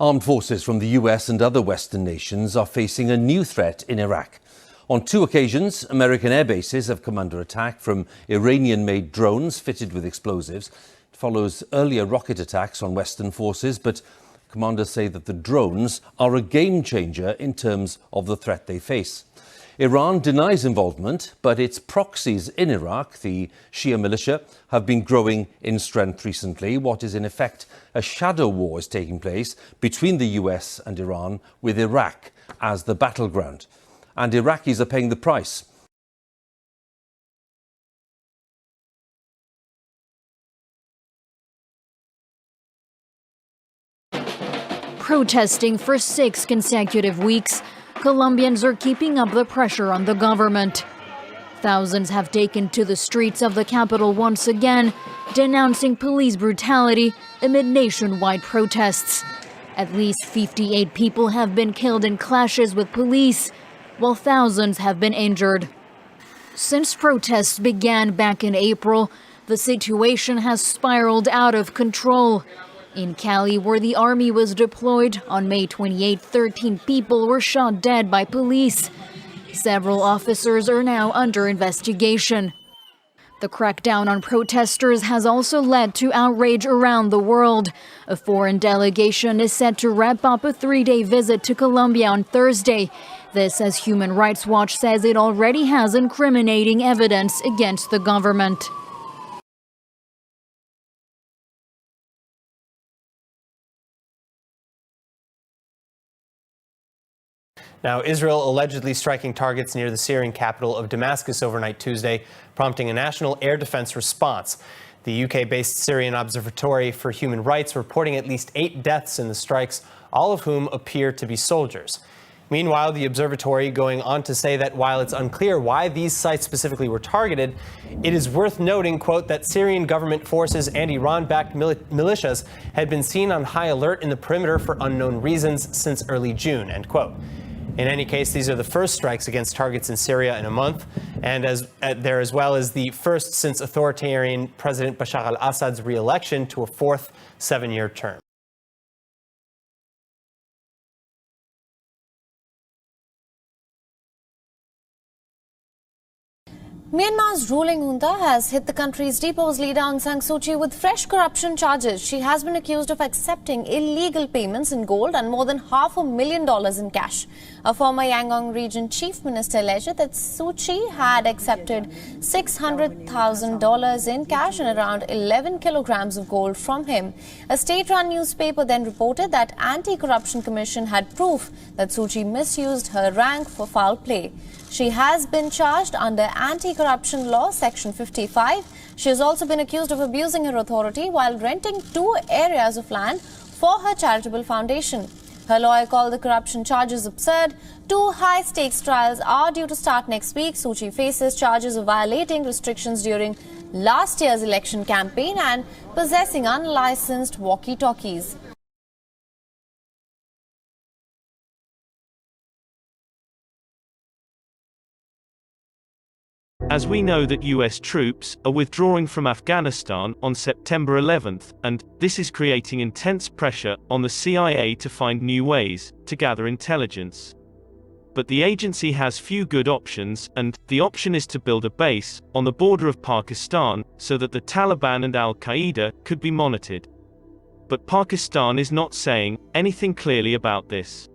Armed forces from the US and other Western nations are facing a new threat in Iraq. On 2 occasions, American air bases have come under attack from Iranian-made drones fitted with explosives. It follows earlier rocket attacks on Western forces, but commanders say that the drones are a game-changer in terms of the threat they face. Iran denies involvement, but its proxies in Iraq, the Shia militia, have been growing in strength recently. What is in effect a shadow war is taking place between the US and Iran, with Iraq as the battleground. And Iraqis are paying the price. Protesting for 6 consecutive weeks, Colombians are keeping up the pressure on the government. Thousands have taken to the streets of the capital once again, denouncing police brutality amid nationwide protests. At least 58 people have been killed in clashes with police, while thousands have been injured. Since protests began back in April, the situation has spiraled out of control. In Cali, where the army was deployed, on May 28, 13 people were shot dead by police. Several officers are now under investigation. The crackdown on protesters has also led to outrage around the world. A foreign delegation is set to wrap up a 3-day visit to Colombia on Thursday. This as Human Rights Watch says it already has incriminating evidence against the government. Now, Israel allegedly striking targets near the Syrian capital of Damascus overnight Tuesday, prompting a national air defense response. The UK-based Syrian Observatory for Human Rights reporting at least 8 deaths in the strikes, all of whom appear to be soldiers. Meanwhile, the observatory going on to say that while it's unclear why these sites specifically were targeted, it is worth noting, quote, that Syrian government forces and Iran-backed militias had been seen on high alert in the perimeter for unknown reasons since early June, end quote. In any case, these are the first strikes against targets in Syria in a month, and there as well as the first since authoritarian President Bashar al-Assad's re-election to a 4th 7-year term. Myanmar's ruling junta has hit the country's deposed leader Aung San Suu Kyi with fresh corruption charges. She has been accused of accepting illegal payments in gold and more than $500,000 in cash. A former Yangon region chief minister alleged that Suu Kyi had accepted $600,000 in cash and around 11 kilograms of gold from him. A state-run newspaper then reported that Anti-Corruption Commission had proof that Suu Kyi misused her rank for foul play. She has been charged under Anti-Corruption Law, Section 55. She has also been accused of abusing her authority while renting 2 areas of land for her charitable foundation. Her lawyer called the corruption charges absurd. 2 high-stakes trials are due to start next week. Suu Kyi faces charges of violating restrictions during last year's election campaign and possessing unlicensed walkie-talkies. As we know that US troops are withdrawing from Afghanistan on September 11th, and this is creating intense pressure on the CIA to find new ways to gather intelligence. But the agency has few good options, and the option is to build a base on the border of Pakistan so that the Taliban and Al-Qaeda could be monitored. But Pakistan is not saying anything clearly about this.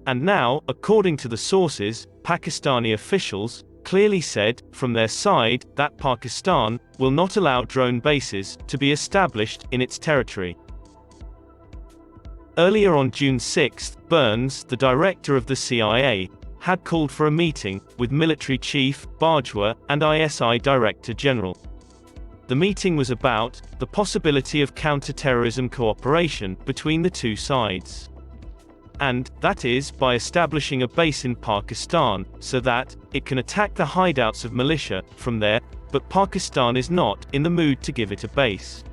And now, according to the sources, Pakistani officials clearly said, from their side, that Pakistan will not allow drone bases to be established in its territory. Earlier on June 6, Burns, the director of the CIA, had called for a meeting with military chief Bajwa and ISI Director General. The meeting was about the possibility of counter-terrorism cooperation between the 2 sides. And, that is, by establishing a base in Pakistan, so that it can attack the hideouts of militia from there, but Pakistan is not in the mood to give it a base.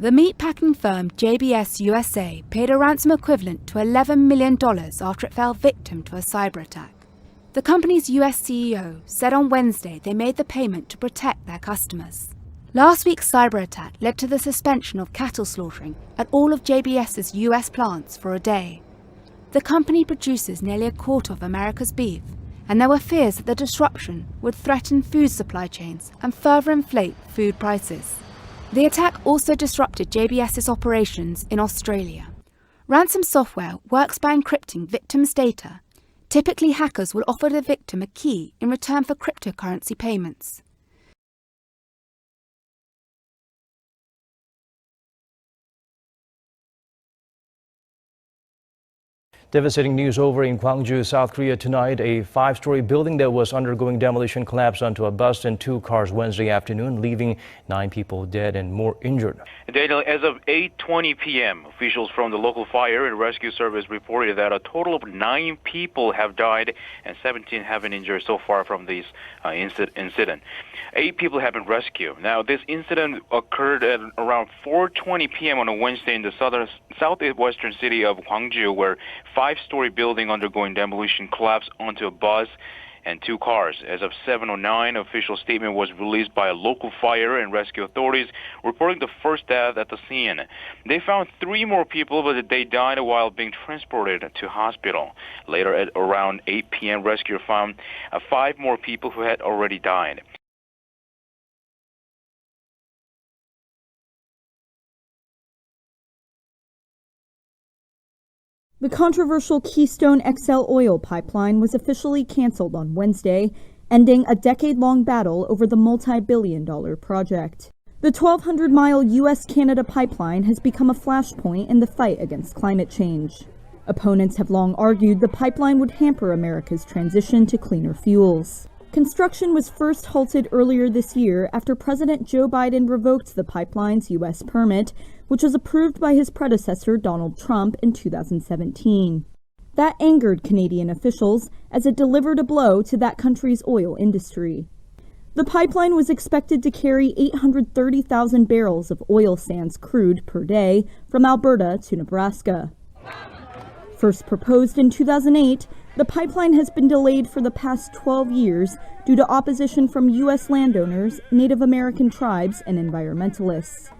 The meatpacking firm JBS USA paid a ransom equivalent to $11 million after it fell victim to a cyber attack. The company's US CEO said on Wednesday they made the payment to protect their customers. Last week's cyber attack led to the suspension of cattle slaughtering at all of JBS's US plants for a day. The company produces nearly a quarter of America's beef, and there were fears that the disruption would threaten food supply chains and further inflate food prices. The attack also disrupted JBS's operations in Australia. Ransom software works by encrypting victims' data. Typically, hackers will offer the victim a key in return for cryptocurrency payments. Devastating news over in Gwangju, South Korea tonight. A 5-story building that was undergoing demolition collapsed onto a bus and 2 cars Wednesday afternoon, leaving 9 people dead and more injured. Daniel, as of 8:20 p.m., officials from the local fire and rescue service reported that a total of 9 people have died and 17 have been injured so far from this incident. 8 people have been rescued. Now, this incident occurred at around 4:20 p.m. on a Wednesday in the southwestern city of Gwangju, where 5-story building undergoing demolition collapsed onto a bus and 2 cars. As of 7:09, official statement was released by local fire and rescue authorities, reporting the first death at the scene. They found 3 more people, but they died while being transported to hospital. Later, at around 8 p.m., rescuers found 5 more people who had already died. The controversial Keystone XL oil pipeline was officially canceled on Wednesday, ending a decade-long battle over the multi-billion-dollar project. The 1,200-mile U.S.-Canada pipeline has become a flashpoint in the fight against climate change. Opponents have long argued the pipeline would hamper America's transition to cleaner fuels. Construction was first halted earlier this year after President Joe Biden revoked the pipeline's U.S. permit, which was approved by his predecessor Donald Trump in 2017. That angered Canadian officials as it delivered a blow to that country's oil industry. The pipeline was expected to carry 830,000 barrels of oil sands crude per day from Alberta to Nebraska. First proposed in 2008, the pipeline has been delayed for the past 12 years due to opposition from U.S. landowners, Native American tribes, and environmentalists.